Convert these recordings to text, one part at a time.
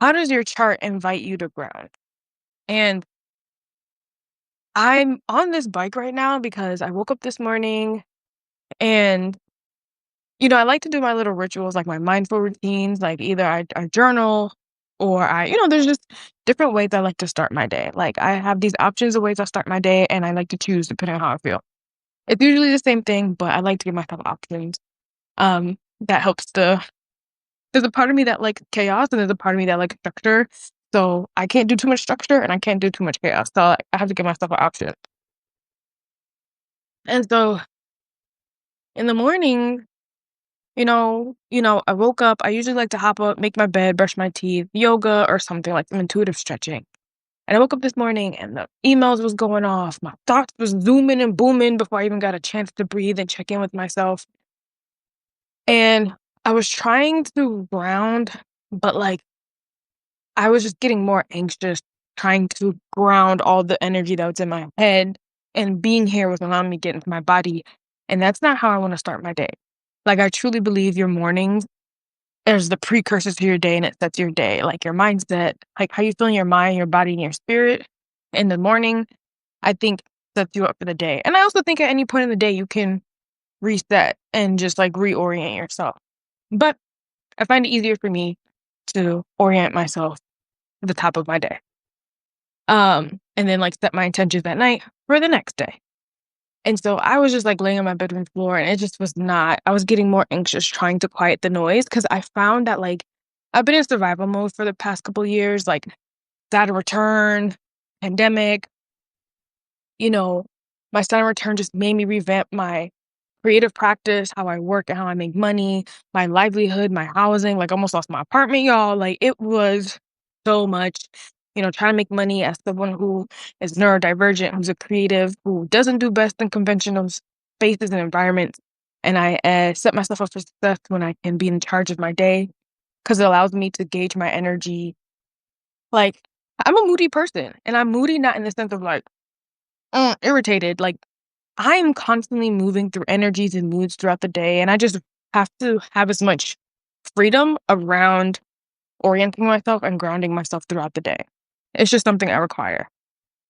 how does your chart invite you to ground? And I'm on this bike right now because I woke up this morning and, I like to do my little rituals, like my mindful routines, like either I journal or there's just different ways I like to start my day. Like I have these options of ways I start my day and I like to choose depending on how I feel. It's usually the same thing, but I like to give myself options. That helps to There's a part of me that likes chaos and there's a part of me that likes structure. So I can't do too much structure and I can't do too much chaos. So I have to give myself an option. And so in the morning, I woke up. I usually like to hop up, make my bed, brush my teeth, yoga or something like some intuitive stretching. And I woke up this morning and the emails was going off. My thoughts was zooming and booming before I even got a chance to breathe and check in with myself. And I was trying to ground, but like I was just getting more anxious, trying to ground all the energy that was in my head. And being here was allowing me to get into my body. And that's not how I want to start my day. Like, I truly believe your mornings is the precursor to your day and it sets your day. Like, your mindset, like how you feel in your mind, your body, and your spirit in the morning, I think sets you up for the day. And I also think at any point in the day, you can reset and just like reorient yourself. But I find it easier for me to orient myself at the top of my day. And then like set my intentions that night for the next day. And so I was just like laying on my bedroom floor and it just was not, I was getting more anxious trying to quiet the noise because I found that like I've been in survival mode for the past couple years, like Saturn return, pandemic, you know, my Saturn return just made me revamp my creative practice, how I work and how I make money, my livelihood, my housing, like almost lost my apartment, y'all. Like it was so much, trying to make money as someone who is neurodivergent, who's a creative, who doesn't do best in conventional spaces and environments. And I set myself up for success when I can be in charge of my day because it allows me to gauge my energy. Like I'm a moody person and I'm moody not in the sense of like irritated. Like I'm constantly moving through energies and moods throughout the day, and I just have to have as much freedom around orienting myself and grounding myself throughout the day. It's just something I require.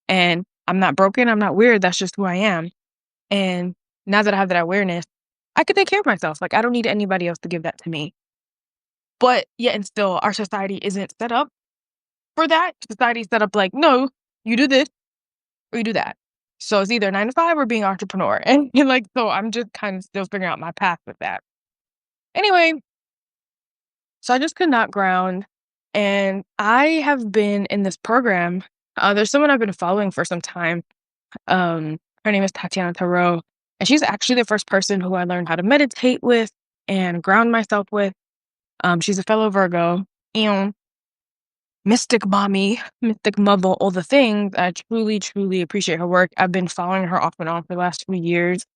And I'm not broken, I'm not weird, that's just who I am. And now that I have that awareness, I can take care of myself. Like I don't need anybody else to give that to me. But yet and still our society isn't set up for that. Society's set up like, no, you do this or you do that. So it's either 9 to 5 or being an entrepreneur. And like, so I'm just kind of still figuring out my path with that. Anyway, so I just could not ground. And I have been in this program. There's someone I've been following for some time. Her name is Tatiana Tarot. And she's actually the first person who I learned how to meditate with and ground myself with. She's a fellow Virgo. And mystic mommy, mystic mother, all the things. I truly, truly appreciate her work. I've been following her off and on for the last few years.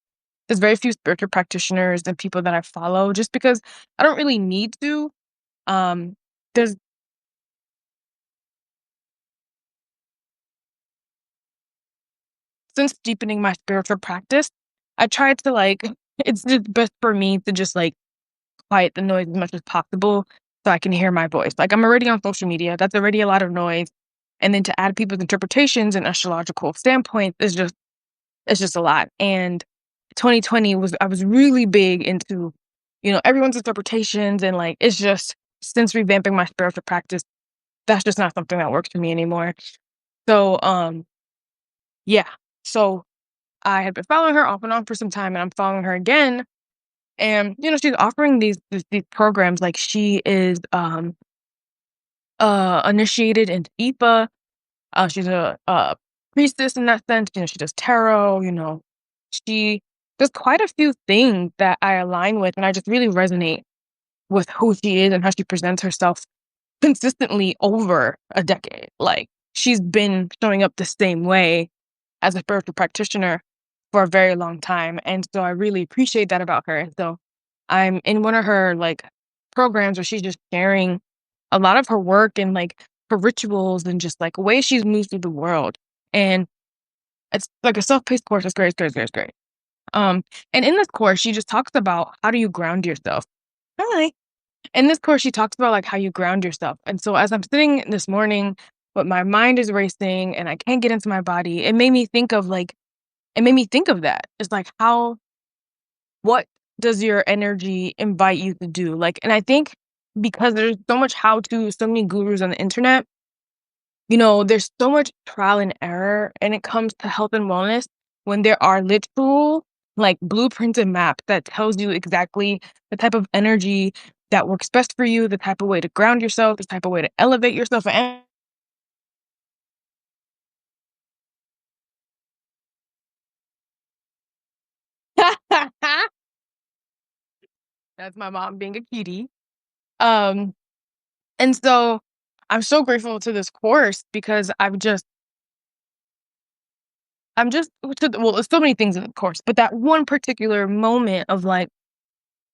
There's very few spiritual practitioners and people that I follow just because I don't really need to. Um, there's Since deepening my spiritual practice, I tried to like it's just best for me to just like quiet the noise as much as possible so I can hear my voice. Like I'm already on social media. That's already a lot of noise. And then to add people's interpretations and astrological standpoints is just it's just a lot. And 2020 I was really big into, everyone's interpretations and like it's just since revamping my spiritual practice, that's just not something that works for me anymore. So yeah. So I had been following her off and on for some time and I'm following her again. And she's offering these programs like she is initiated into IPA. She's a priestess in that sense. She does tarot, she does quite a few things that I align with and I just really resonate with who she is and how she presents herself consistently over a decade. Like she's been showing up the same way as a spiritual practitioner for a very long time. And so I really appreciate that about her. And so I'm in one of her like programs where she's just sharing a lot of her work and like her rituals and just like ways she's moved through the world. And it's like a self-paced course. It's great, it's great, it's great, it's great. And in this course, she just talks about how do you ground yourself. Hi. In this course, she talks about, like, how you ground yourself, and so as I'm sitting this morning, but my mind is racing and I can't get into my body, it made me think of that. It's like, how what does your energy invite you to do? Like, and I think because there's so much how to, so many gurus on the internet, there's so much trial and error when it comes to health and wellness when there are literal, like, blueprints and maps that tells you exactly the type of energy that works best for you, the type of way to ground yourself, the type of way to elevate yourself, and that's my mom being a cutie. Um, and so I'm so grateful to this course because I'm just well, there's so many things in the course, but that one particular moment of, like,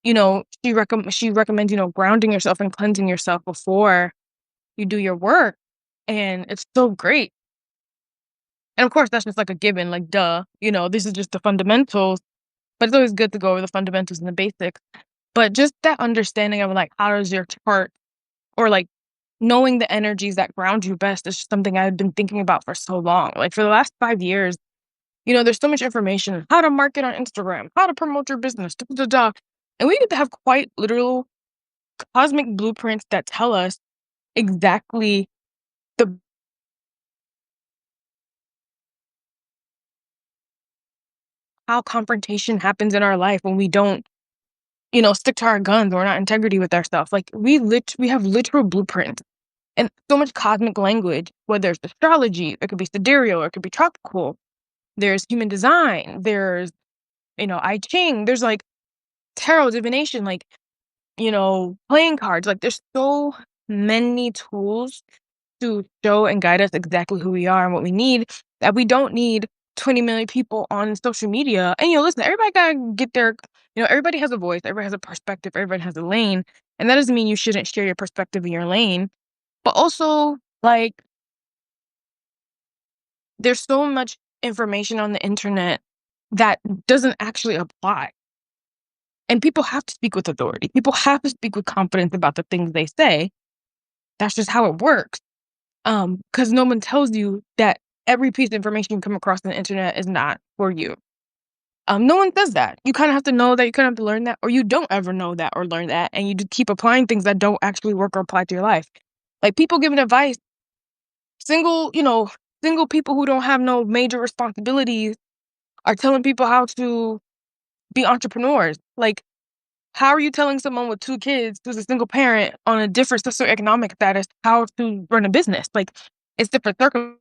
she recommends, grounding yourself and cleansing yourself before you do your work, and it's so great. And of course, that's just like a given, like, duh, this is just the fundamentals, but it's always good to go over the fundamentals and the basics. But just that understanding of, like, how does your chart, or, like, knowing the energies that ground you best is just something I've been thinking about for so long. Like, for the last 5 years, there's so much information, how to market on Instagram, how to promote your business, da da da. And we need to have quite literal cosmic blueprints that tell us exactly the how confrontation happens in our life when we don't, stick to our guns or not integrity with ourselves. Like, we have literal blueprints and so much cosmic language, whether it's astrology, it could be sidereal, or it could be tropical. There's human design, there's, I Ching, there's, like, tarot, divination, like, playing cards. Like, there's so many tools to show and guide us exactly who we are and what we need, that we don't need 20 million people on social media. And, listen, everybody gotta get everybody has a voice, everybody has a perspective, everybody has a lane. And that doesn't mean you shouldn't share your perspective in your lane. But also, like, there's so much information on the internet that doesn't actually apply. And people have to speak with authority. People have to speak with confidence about the things they say. That's just how it works. Because no one tells you that every piece of information you come across on the internet is not for you. No one does that. You kind of have to know that, you kind of have to learn that, or you don't ever know that or learn that, and you just keep applying things that don't actually work or apply to your life. Like, people giving advice, single, single people who don't have no major responsibilities are telling people how to be entrepreneurs. Like, how are you telling someone with 2 kids who's a single parent on a different socioeconomic status how to run a business? Like, it's different circumstances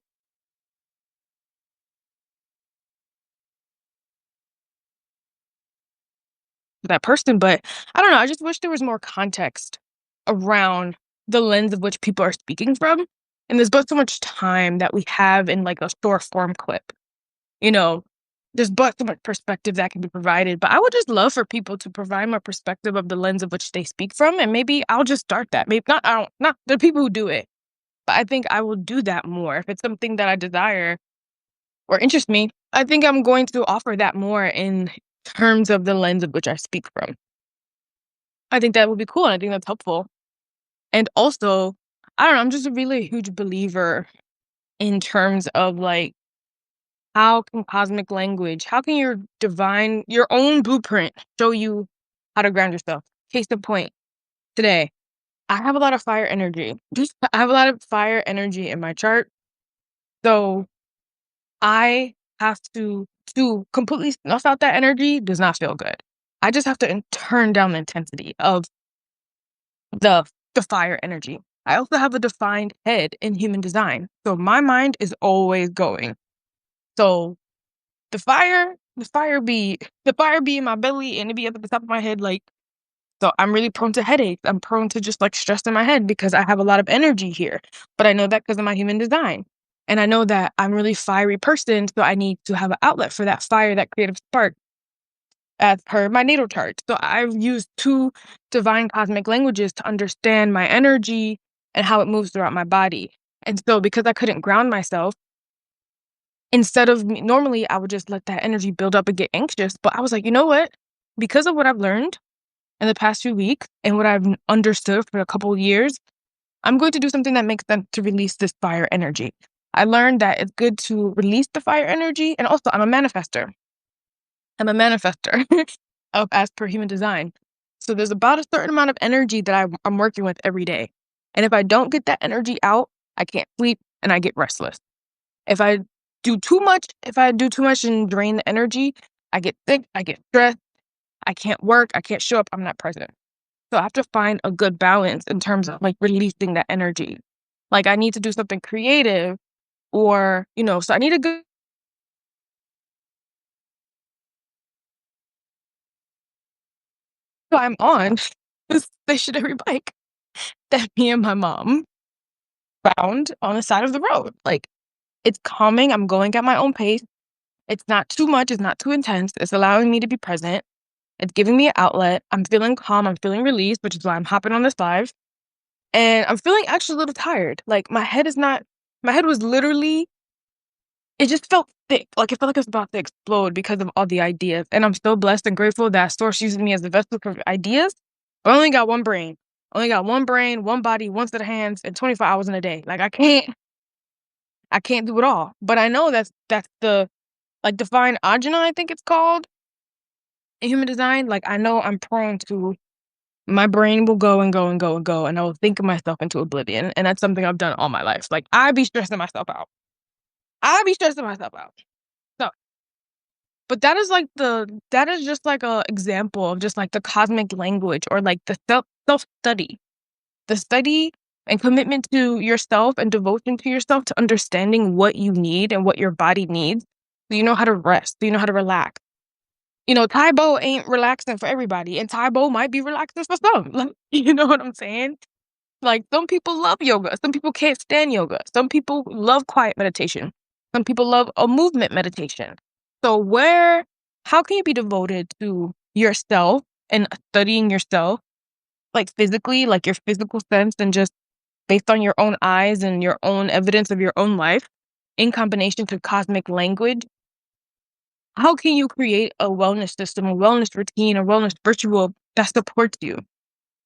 for that person, but I don't know, I just wish there was more context around the lens of which people are speaking from, and there's but so much time that we have in, like, a short form clip, you know? There's but so much perspective that can be provided, but I would just love for people to provide more perspective of the lens of which they speak from, and maybe I'll just start that. Maybe not, I don't not the people who do it, but I think I will do that more. If it's something that I desire or interests me, I think I'm going to offer that more in terms of the lens of which I speak from. I think that would be cool, and I think that's helpful. And also, I don't know, I'm just a really huge believer in terms of, like, how can cosmic language, how can your own blueprint show you how to ground yourself? Case in point, today, I have a lot of fire energy. I have a lot of fire energy in my chart. So I have to completely snuff out that energy does not feel good. I just have to turn down the intensity of the the fire energy. I also have a defined head in human design. So my mind is always going. So the fire be in my belly, and it be up at the top of my head, like, so I'm really prone to headaches. I'm prone to just, like, stress in my head because I have a lot of energy here. But I know that because of my human design. And I know that I'm a really fiery person, so I need to have an outlet for that fire, that creative spark, as per my natal chart. So I've used 2 divine cosmic languages to understand my energy and how it moves throughout my body. And so because I couldn't ground myself, instead of me normally, I would just let that energy build up and get anxious, but I was like, "You know what? Because of what I've learned in the past few weeks and what I've understood for a couple of years, I'm going to do something that makes sense to release this fire energy. I learned that it's good to release the fire energy, and also I'm a manifester. I'm a manifester of as per human design. So there's about a certain amount of energy that I'm working with every day. And if I don't get that energy out, I can't sleep and I get restless. If I do too much and drain the energy, I get sick, I get stressed, I can't work, I can't show up, I'm not present. So I have to find a good balance in terms of like releasing that energy. Like I need to do something creative or, so I need a good I'm on this stationary bike that me and my mom found on the side of the road. Like it's calming. I'm going at my own pace. It's not too much. It's not too intense. It's allowing me to be present. It's giving me an outlet. I'm feeling calm. I'm feeling released, which is why I'm hopping on this live. And I'm feeling actually a little tired. Like my head was literally, it just felt thick. Like it felt like it was about to explode because of all the ideas. And I'm so blessed and grateful that Source uses me as a vessel for ideas. I only got one brain. Only got one brain, one body, one set of hands, and 24 hours in a day. Like I can't do it all. But I know that's the like divine ajna, I think it's called in human design. Like I know I'm prone to my brain will go and go and go and go, and I will think of myself into oblivion. And that's something I've done all my life. Like I be stressing myself out. I be stressing myself out. So, but that is just like a example of just like the cosmic language or like the self study, the study and commitment to yourself and devotion to yourself to understanding what you need and what your body needs. So you know how to rest. So you know how to relax. Taibo ain't relaxing for everybody, and Taibo might be relaxing for some. Like, you know what I'm saying? Like, some people love yoga. Some people can't stand yoga. Some people love quiet meditation. Some people love a movement meditation. So how can you be devoted to yourself and studying yourself, like physically, like your physical sense, and just based on your own eyes and your own evidence of your own life, in combination to cosmic language? How can you create a wellness system, a wellness routine, a wellness ritual that supports you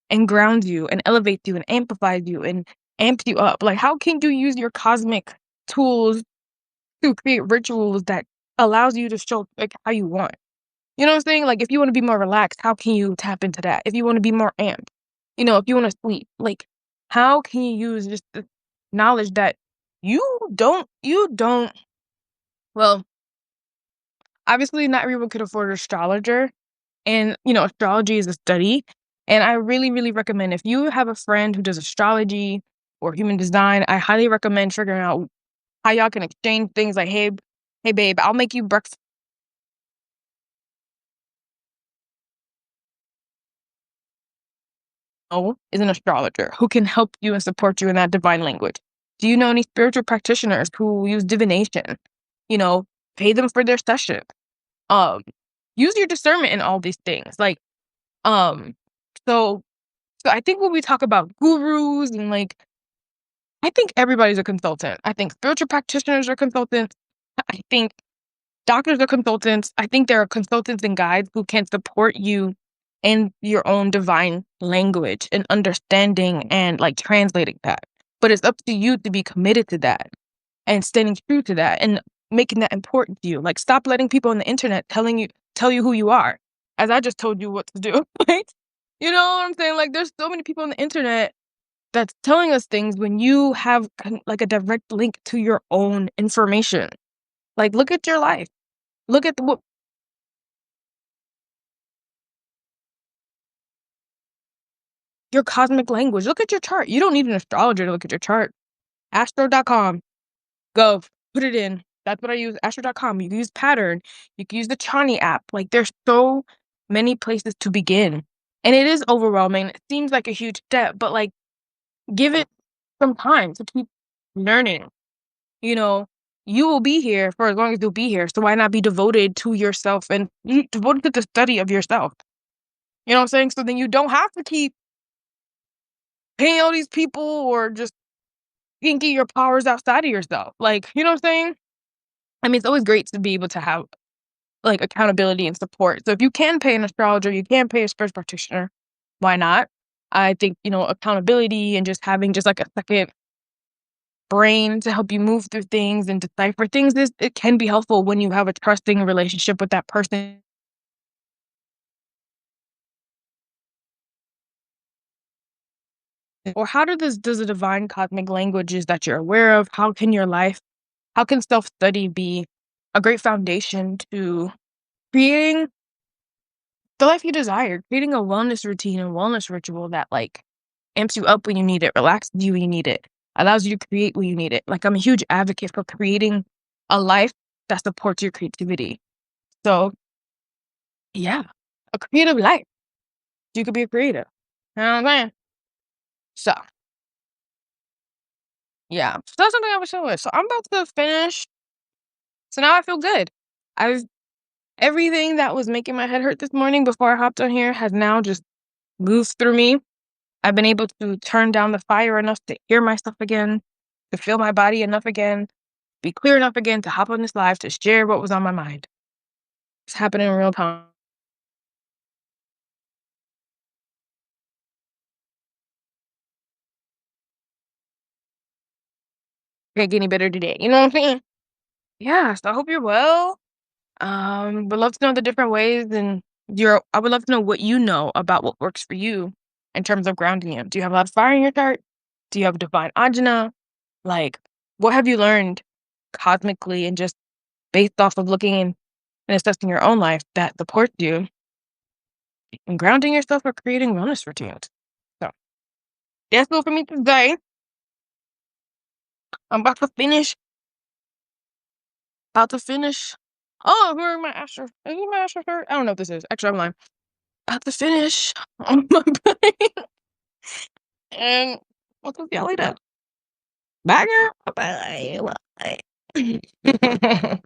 and grounds you and elevates you and amplifies you and amps you up? Like, how can you use your cosmic tools to create rituals that allows you to show like how you want? You know what I'm saying? Like, if you want to be more relaxed, how can you tap into that? If you want to be more amped, if you want to sleep, like, how can you use just the knowledge that you don't, well, obviously not everyone could afford an astrologer. And, astrology is a study. And I really, really recommend if you have a friend who does astrology or human design, I highly recommend figuring out how y'all can exchange things like, hey, babe, I'll make you breakfast. Is an astrologer who can help you and support you in that divine language. Do you know any spiritual practitioners who use divination? You know, pay them for their session. Um, Use your discernment in all these things. Like, um, so So I think when we talk about gurus and like, I think everybody's a consultant. I think spiritual practitioners are consultants. I think doctors are consultants. I think there are consultants and guides who can support you in your own divine language and understanding and like translating that. But it's up to you to be committed to that and standing true to that and making that important to you. Like stop letting people on the internet tell you who you are. As I just told you what to do, right? You know what I'm saying? Like there's so many people on the internet that's telling us things when you have like a direct link to your own information. Like look at your life. Look at your cosmic language. Look at your chart. You don't need an astrologer to look at your chart. Astro.com. Go. Put it in. That's what I use. Astro.com. You can use Pattern. You can use the Chani app. Like there's so many places to begin. And it is overwhelming. It seems like a huge step, but like give it some time to keep learning. You will be here for as long as you'll be here. So why not be devoted to yourself and devoted to the study of yourself? You know what I'm saying? So then you don't have to keep paying all these people or just thinking your powers outside of yourself. Like, you know what I'm saying? I mean, it's always great to be able to have like accountability and support. So if you can pay an astrologer, you can pay a spiritual practitioner. why not? I think, accountability and just having just like a second brain to help you move through things and decipher things it can be helpful when you have a trusting relationship with that person. Or how does the divine cosmic languages that you're aware of, how can self-study be a great foundation to creating the life you desire, creating a wellness routine and wellness ritual that like amps you up when you need it, relaxes you when you need it, allows you to create when you need it. Like I'm a huge advocate for creating a life that supports your creativity. So yeah, a creative life. You could be a creative. You know what I'm saying? So yeah. So that's something I was doing. So I'm about to finish. So now I feel good. I've everything that was making my head hurt this morning before I hopped on here has now just moved through me. I've been able to turn down the fire enough to hear myself again, to feel my body enough again, be clear enough again to hop on this live to share what was on my mind. It's happening in real time. Can't get any better today. You know what I'm saying? Yeah. So I hope you're well. Would love to know the different ways and I would love to know what you know about what works for you in terms of grounding you. Do you have a lot of fire in your chart? Do you have divine ajna? Like, what have you learned cosmically and just based off of looking and assessing your own life that supports you in grounding yourself or creating wellness routines? So that's all for me today. I'm about to finish. About to finish. Oh, who are my astro? Is it my astro chart? I don't know what this is. Actually, I'm lying. About to finish on my brain. And I'll talk to y'all later. Bye, girl. Bye. Bye.